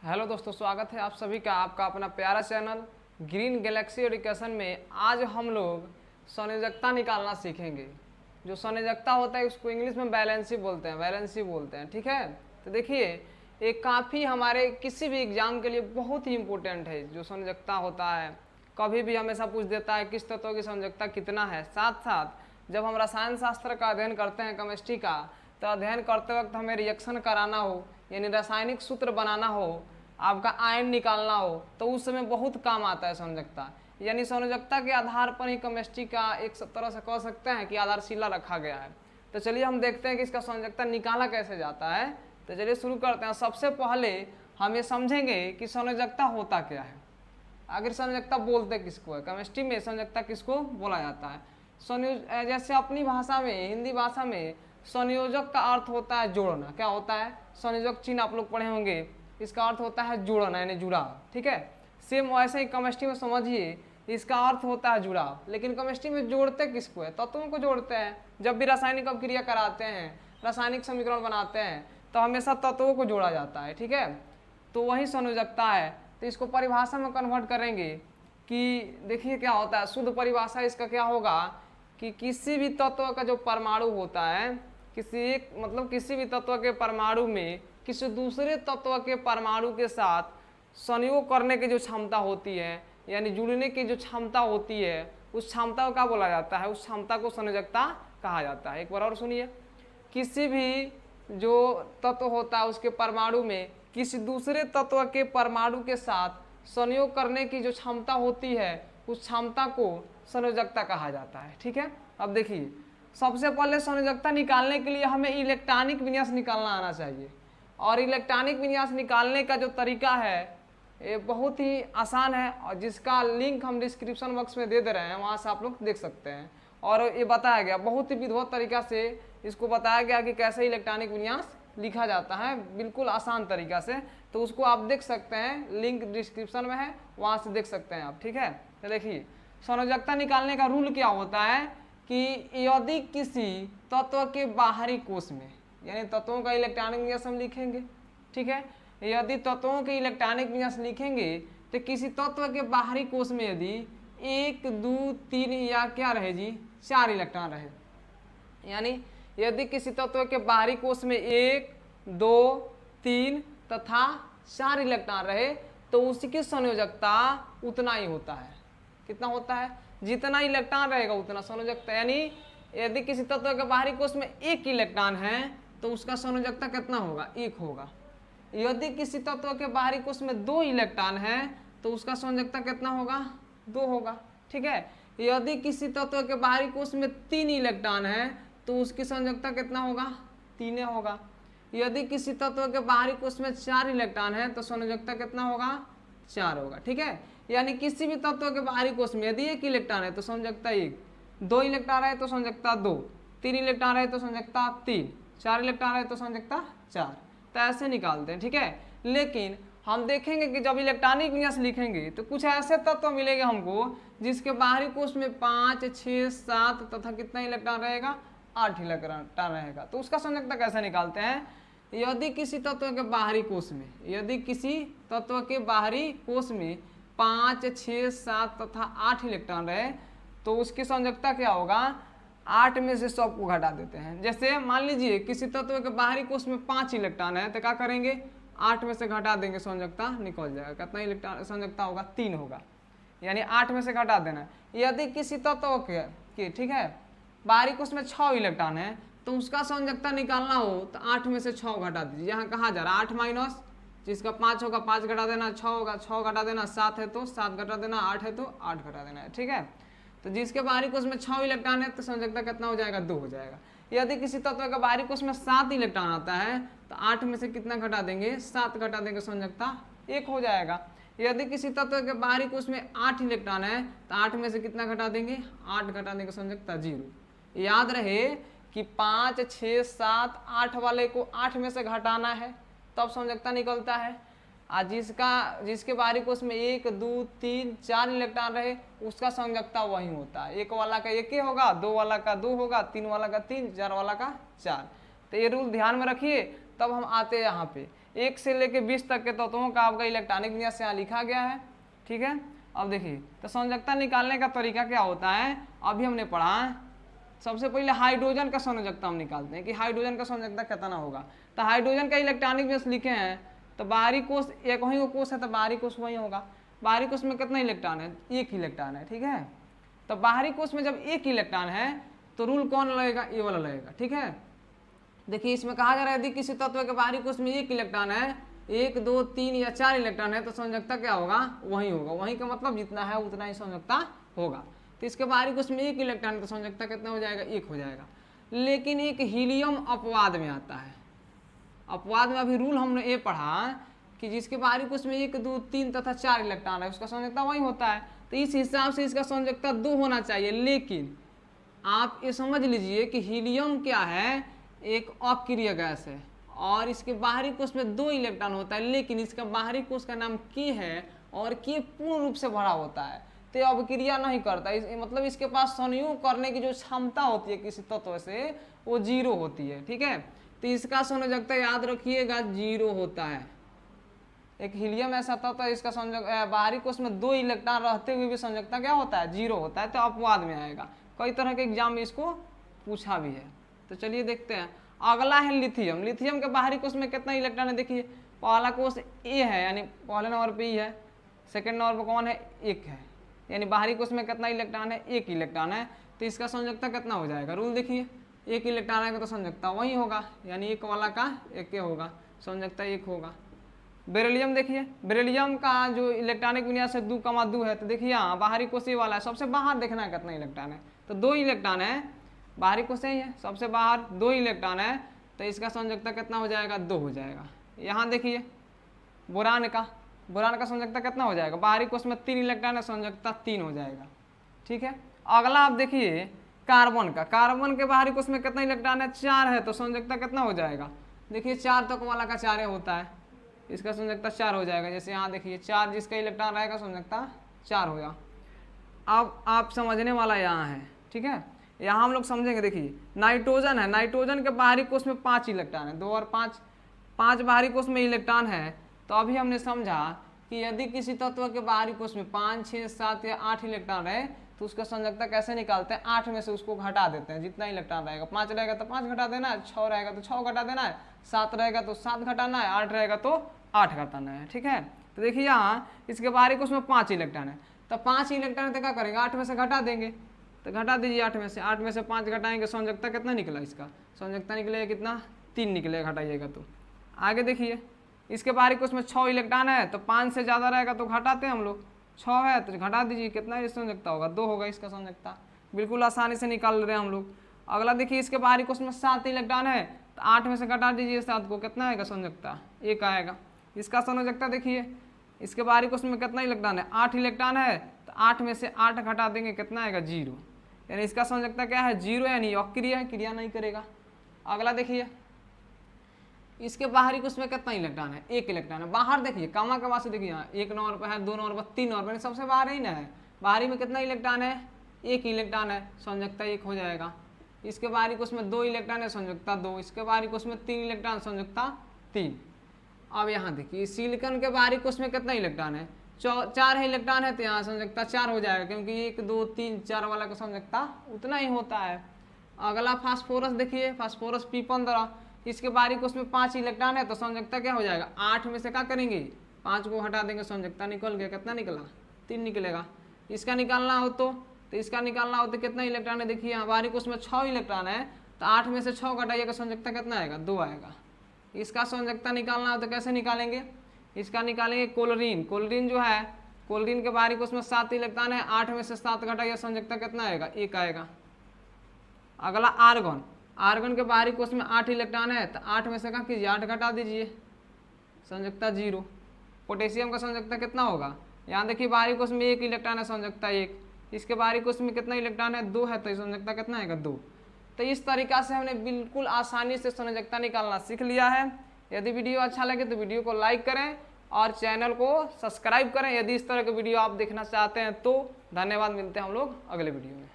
Hello दोस्तों, स्वागत है आप सभी का आपका अपना प्यारा चैनल ग्रीन गैलेक्सी एजुकेशन में। आज हम लोग संयोजकता निकालना सीखेंगे। जो संयोजकता होता है उसको इंग्लिश में बैलेंसी बोलते हैं, ठीक है। तो देखिए, एक काफ़ी हमारे किसी भी एग्जाम के लिए बहुत ही इम्पोर्टेंट है। जो संयोजकता होता है कभी भी हमेशा पूछ देता है किस तत्व की संयोजकता कितना है। साथ साथ जब हम रसायन शास्त्र का अध्ययन करते हैं, केमिस्ट्री का, तो अध्ययन करते वक्त हमें रिएक्शन कराना हो, यानी रासायनिक सूत्र बनाना हो, आपका आयन निकालना हो, तो उस समय बहुत काम आता है संयोजकता। यानी संयोजकता के आधार पर ही केमिस्ट्री का एक तरह से कह सकते हैं कि आधारशिला रखा गया है। तो चलिए हम देखते हैं कि इसका संयोजकता निकाला कैसे जाता है। तो चलिए शुरू करते हैं। सबसे पहले हम ये समझेंगे कि संयोजकता होता क्या है। आखिर संयोजकता बोलते किसको है, केमिस्ट्री में संयोजकता किसको बोला जाता है। जैसे अपनी भाषा में, हिंदी भाषा में संयोजक का अर्थ होता है जोड़ना। क्या होता है? संयोजक चिन्ह आप लोग पढ़े होंगे, इसका अर्थ होता है जुड़ना, यानी जुड़ाव, ठीक है। सेम वैसे ही केमिस्ट्री में समझिए, इसका अर्थ होता है जुड़ाव। लेकिन केमिस्ट्री में जोड़ते किसको है? तत्वों को जोड़ते हैं। जब भी रासायनिक अभिक्रिया कराते हैं, रासायनिक समीकरण बनाते हैं, तो हमेशा तत्वों को जोड़ा जाता है, ठीक है। तो वही संयोजकता है। तो इसको परिभाषा में कन्वर्ट करेंगे कि देखिए क्या होता है। शुद्ध परिभाषा इसका क्या होगा कि किसी भी तत्व का जो परमाणु होता है, किसी भी तत्व के परमाणु में किसी दूसरे तत्व के परमाणु के साथ संयोग करने की जो क्षमता होती है, यानी जुड़ने की जो क्षमता होती है, उस क्षमता को क्या बोला जाता है? उस क्षमता को संयोजकता कहा जाता है। एक बार और सुनिए, किसी भी जो तत्व होता है उसके परमाणु में किसी दूसरे तत्व के परमाणु के साथ संयोग करने की जो क्षमता होती है, उस क्षमता को संयोजकता कहा जाता है, ठीक है। अब देखिए, सबसे पहले संयोजकता निकालने के लिए हमें इलेक्ट्रॉनिक विन्यास निकालना आना चाहिए। और इलेक्ट्रॉनिक विन्यास निकालने का जो तरीका है ये बहुत ही आसान है, और जिसका लिंक हम डिस्क्रिप्शन बॉक्स में दे रहे हैं, वहाँ से आप लोग देख सकते हैं। और ये बताया गया, बहुत ही विधिवत तरीका से इसको बताया गया कि कैसे इलेक्ट्रॉनिक विन्यास लिखा जाता है, बिल्कुल आसान तरीका से। तो उसको आप देख सकते हैं, लिंक डिस्क्रिप्शन में है, वहाँ से देख सकते हैं आप, ठीक है। तो देखिए, संयोजकता निकालने का रूल क्या होता है कि यदि किसी तत्व के बाहरी कोश में, यानी तत्वों का इलेक्ट्रॉनिक विन्यास हम लिखेंगे, ठीक है। यदि तत्वों के इलेक्ट्रॉनिक विन्यास लिखेंगे तो किसी तत्व के बाहरी कोश में यदि 1, 2, 3 या क्या रहे जी, 4 इलेक्ट्रॉन रहे, यानी यदि किसी तत्व के बाहरी कोश में 1, 2, 3 तथा 4 इलेक्ट्रॉन रहे, तो उसकी संयोजकता उतना ही होता है। कितना होता है? जितना इलेक्ट्रॉन रहेगा उतना संयोजकता। यानी यदि किसी तत्व के बाहरी कोश में 1 इलेक्ट्रॉन है तो उसका संयोजकता कितना होगा? 1 होगा। यदि किसी तत्व के बाहरी कोश में 2 इलेक्ट्रॉन है तो उसका संयोजकता कितना होगा? 2 होगा, ठीक है। यदि किसी तत्व के बाहरी कोश में 3 इलेक्ट्रॉन है तो उसकी संयोजकता कितना होगा? 3 होगा। यदि किसी तत्व के बाहरी कोश में 4 इलेक्ट्रॉन है तो संयोजकता कितना होगा? 4 होगा, ठीक है। यानी किसी भी तत्व के बाहरी कोश में यदि 1 इलेक्ट्रॉन है तो संयोजकता 1, 2 इलेक्ट्रॉन है तो संयोजकता 2, 3 इलेक्ट्रॉन है तो संयोजकता 3, 4 इलेक्ट्रॉन है तो संयोजकता 4। तो ऐसे निकालते हैं, ठीक है। लेकिन हम देखेंगे कि जब इलेक्ट्रॉनिक विन्यास लिखेंगे तो कुछ ऐसे तत्व मिलेंगे हमको जिसके बाहरी कोश में 5, 6, 7 तथा कितना इलेक्ट्रॉन रहेगा? 8 इलेक्ट्रॉन रहेगा। तो उसका संयोजकता कैसे निकालते हैं? यदि किसी तत्व के बाहरी कोश में, 5, 6, 7 तथा 8 इलेक्ट्रॉन रहे तो उसकी संयोजकता क्या होगा? 8 में से सबको घटा देते हैं। जैसे मान लीजिए किसी तत्व के बाहरी कोश में 5 इलेक्ट्रॉन है तो क्या करेंगे? 8 में से घटा देंगे, संयोजकता निकल जाएगा। कितना इलेक्ट्रॉन संयोजकता होगा? 3 होगा, यानी 8 में से घटा देना। यदि किसी तत्व के ठीक है बाहरी कोश में 6 इलेक्ट्रॉन है तो उसका संयोजकता निकालना हो तो 8 में से 6 घटा दीजिए। यहाँ कहाँ जा रहा है? 8 माइनस, जिसका 5 होगा 5 घटा देना, 6 होगा 6 घटा देना, 7 है तो 7 घटा देना, 8 है तो 8 घटा देना है, ठीक है। तो जिसके बाहरी कोश में 6 इलेक्ट्रॉन है तो संयोजकता कितना हो जाएगा? 2 हो जाएगा। यदि किसी तत्व का बाहरी कोश में 7 इलेक्ट्रॉन आता है तो 8 में से कितना घटा देंगे? 7 घटा देंगे, संयोजकता 1 हो जाएगा। यदि किसी तत्व के बाहरी कोश में 8 इलेक्ट्रॉन है तो 8 में से कितना घटा देंगे? 8 घटा देंगे, संयोजकता 0। याद रहे कि 5, 6, 7, 8 वाले को 8 में से घटाना है तब संयोजकता निकलता है। और जिसके बाहरी कोश में 1, 2, 3, 4 इलेक्ट्रॉन रहे उसका संयोजकता वही होता है। 1 वाला का 1 ही होगा, 2 वाला का 2 होगा, 3 वाला का 3, 4 वाला का 4। तो ये रूल ध्यान में रखिए। तब हम आते हैं यहाँ पे, 1 से लेकर 20 तक के तत्वों का आपका इलेक्ट्रॉनिक विन्यास यहाँ लिखा गया है। ठीक है, अब देखिए तो संयोजकता निकालने का तरीका क्या होता है, अभी हमने पढ़ा है। सबसे पहले हाइड्रोजन का संयोजकता हम निकालते हैं कि हाइड्रोजन का संयोजकता कितना होगा। तो हाइड्रोजन का इलेक्ट्रॉनिक विन्यास लिखे हैं, तो बाहरी कोष एक वही कोष है, तो बाहरी कोष वही होगा। बाहरी कोष में कितना इलेक्ट्रॉन है, 1 इलेक्ट्रॉन है। ठीक है, तो बाहरी कोष में जब 1 इलेक्ट्रॉन है तो रूल कौन लगेगा, ये वाला लगेगा। ठीक है, देखिए इसमें कहा जा रहा है यदि किसी तत्व के बाहरी कोष में 1 इलेक्ट्रॉन है, 1 2 3 या 4 इलेक्ट्रॉन है, तो संयोजकता क्या होगा, वही होगा। वही का मतलब जितना है उतना ही संयोजकता होगा। तो इसके बाहरी कोष में 1 इलेक्ट्रॉन है तो संयोजकता कितना हो जाएगा, 1 हो जाएगा। लेकिन एक हीलियम अपवाद में आता है। अपवाद में अभी रूल हमने ये पढ़ा कि जिसके बाहरी कोष में 1 2 3 तथा 4 इलेक्ट्रॉन है उसका संयोजकता वही होता है। तो इस हिसाब से इसका संयोजकता 2 होना चाहिए। लेकिन आप ये समझ लीजिए कि हीलियम क्या है, एक अक्रिय गैस है और इसके बाहरी कोष में 2 इलेक्ट्रॉन होता है, लेकिन इसका बाहरी कोष का नाम के है और के पूर्ण रूप से भरा होता है, तो अभिक्रिया नहीं करता। मतलब इसके पास संयोग करने की जो क्षमता होती है किसी तत्व से वो 0 होती है। ठीक है, तो इसका संयोजकता याद रखिएगा 0 होता है। एक हीलियम ऐसा तत्व है इसका संयोजक बाहरी कोष में 2 इलेक्ट्रॉन रहते हुए भी संयोजकता क्या होता है, 0 होता है। तो अपवाद में आएगा। कई तरह के एग्जाम में इसको पूछा भी है। तो चलिए देखते हैं। अगला है लिथियम। लिथियम के बाहरी कोष में कितना इलेक्ट्रॉन है, देखिए पहला कोष ए है यानी पहले नंबर पे ई है, सेकंड नंबर पर कौन है, 1 है, यानी बाहरी कोष में कितना इलेक्ट्रॉन है, 1 इलेक्ट्रॉन है। तो इसका संयोजकता कितना हो जाएगा, रूल देखिए 1 इलेक्ट्रॉन आएगा तो संयोजकता वही होगा, यानी 1 वाला का 1 होगा, संयोजकता 1 होगा। बेरिलियम देखिए, बेरिलियम का जो इलेक्ट्रॉनिक विन्यास है 2,2 है। तो देखिए यहाँ बाहरी कोष ये वाला है, सबसे बाहर देखना है कितना इलेक्ट्रॉन है, तो 2 इलेक्ट्रॉन है, बाहरी कोष ही है, सबसे बाहर 2 इलेक्ट्रॉन है, तो इसका संयोजकता कितना हो जाएगा, 2 हो जाएगा। यहाँ देखिए बोरान का संयोजकता कितना हो जाएगा, बाहरी कोष में 3 इलेक्ट्रॉन है, संयोजकता 3 हो जाएगा। ठीक है, अगला आप देखिए कार्बन का। कार्बन के बाहरी कोष में कितना इलेक्ट्रॉन है, 4 है, तो संयोजकता कितना हो जाएगा, देखिए 4 तक वाला का 4 होता है, इसका संयोजकता 4 हो जाएगा। जैसे यहाँ देखिए 4 जिसका इलेक्ट्रॉन रहेगा संयोजकता 4 होगा। अब आप समझने वाला यहाँ है। ठीक है, यहाँ हम लोग समझेंगे। देखिए नाइट्रोजन है, नाइट्रोजन के बाहरी कोष में 5 इलेक्ट्रॉन है, 2 और 5 बाहरी कोष में इलेक्ट्रॉन है। तो अभी हमने समझा कि यदि किसी तत्व के बाहरी कोष में 5 6 7 या 8 इलेक्ट्रॉन है तो उसका संयोजकता कैसे निकालते हैं, 8 में से उसको घटा देते हैं, जितना इलेक्ट्रॉन रहेगा। 5 रहेगा तो 5 घटा देना है, 6 रहेगा तो 6 घटा देना है, 7 रहेगा तो 7 घटाना है, 8 रहेगा तो 8 घटाना है। ठीक है, तो देखिए यहाँ इसके बाहरी कोष में 5 इलेक्ट्रॉन है, तो 5 इलेक्ट्रॉन तो क्या करेंगे, 8 में से घटा देंगे। तो घटा दीजिए 8 में से 5 घटाएंगे, संयोजकता कितना निकला, इसका संयोजकता निकलेगा कितना, 3 निकलेगा, घटाइएगा तो। आगे देखिए इसके बाहरी कोष में 6 इलेक्ट्रॉन है, तो 5 से ज़्यादा रहेगा तो घटाते हैं हम लोग, 6 है तो घटा दीजिए, कितना संयोजकता होगा, 2 होगा इसका संयोजकता। बिल्कुल आसानी से निकाल रहे हैं हम लोग। अगला देखिए इसके बाहरी कोष में 7 इलेक्ट्रॉन है, तो 8 में से घटा दीजिए 7 को, कितना आएगा संयोजकता, 1 आएगा। इसका संयोजकता देखिए इसके बाहरी कोष में कितना इलेक्ट्रॉन है, 8 इलेक्ट्रॉन है, तो 8 में से 8 घटा देंगे, कितना आएगा, 0, यानी इसका संयोजकता क्या है, 0, यानी अक्रिय है, क्रिया नहीं करेगा। अगला देखिए इसके बाहरी कोष में कितना इलेक्ट्रॉन है, 1 इलेक्ट्रॉन है। बाहर देखिए कामा के बाद से देखिए यहाँ 1 नंबर पर है, 2 नंबर पर, 3 नंबर पर, सबसे बाहर ही ना है। बाहरी में कितना इलेक्ट्रॉन है, 1 इलेक्ट्रॉन है, संयोजकता 1 हो जाएगा। इसके बाहरी कोष में 2 इलेक्ट्रॉन है, संयोजकता 2। इसके बाहरी कोष में 3 इलेक्ट्रॉन, संयोजकता 3। अब यहाँ देखिए सिलिकॉन के बाहरी कोष में कितना इलेक्ट्रॉन है, 4 है इलेक्ट्रॉन है, तो यहाँ संयोजकता 4 हो जाएगा, क्योंकि 1 2 3 4 वाला का संयोजकता उतना ही होता है। अगला फास्फोरस देखिए, फास्फोरस P15, इसके बाहरी कोष में 5 इलेक्ट्रॉन है, तो संयोजकता क्या हो जाएगा, 8 में से क्या करेंगे, 5 को हटा देंगे, संयोजकता निकल गया, कितना निकला, 3 निकलेगा। इसका निकालना हो तो इसका निकालना हो तो कितना इलेक्ट्रॉन है, देखिए यहाँ बाहरी कोष में 6 इलेक्ट्रॉन है, तो 8 में से 6 घटाइएगा, संयोजकता कितना आएगा, 2 आएगा। इसका संयोजकता निकालना हो तो कैसे निकालेंगे, इसका निकालेंगे क्लोरीन। क्लोरीन जो है, क्लोरीन के बाहरी कोष में 7 इलेक्ट्रॉन है, 8 में से 7 घटाइए, संयोजकता कितना आएगा, 1 आएगा। अगला आर्गन। आर्गन के बाहरी कोष में 8 इलेक्ट्रॉन है, तो 8 में से क्या कीजिए, 8 घटा दीजिए, संयोजकता 0। पोटेशियम का संयोजकता कितना होगा, यहाँ देखिए बाहरी कोष में 1 इलेक्ट्रॉन है, संयोजकता 1। इसके बाहरी कोष में कितना इलेक्ट्रॉन है, 2 है, तो संयोजकता कितना आएगा, 2। तो इस तरीका से हमने बिल्कुल आसानी से संयोजकता निकालना सीख लिया है। यदि वीडियो अच्छा लगे तो वीडियो को लाइक करें और चैनल को सब्सक्राइब करें यदि इस तरह के वीडियो आप देखना चाहते हैं तो। धन्यवाद, मिलते हैं हम लोग अगले वीडियो में।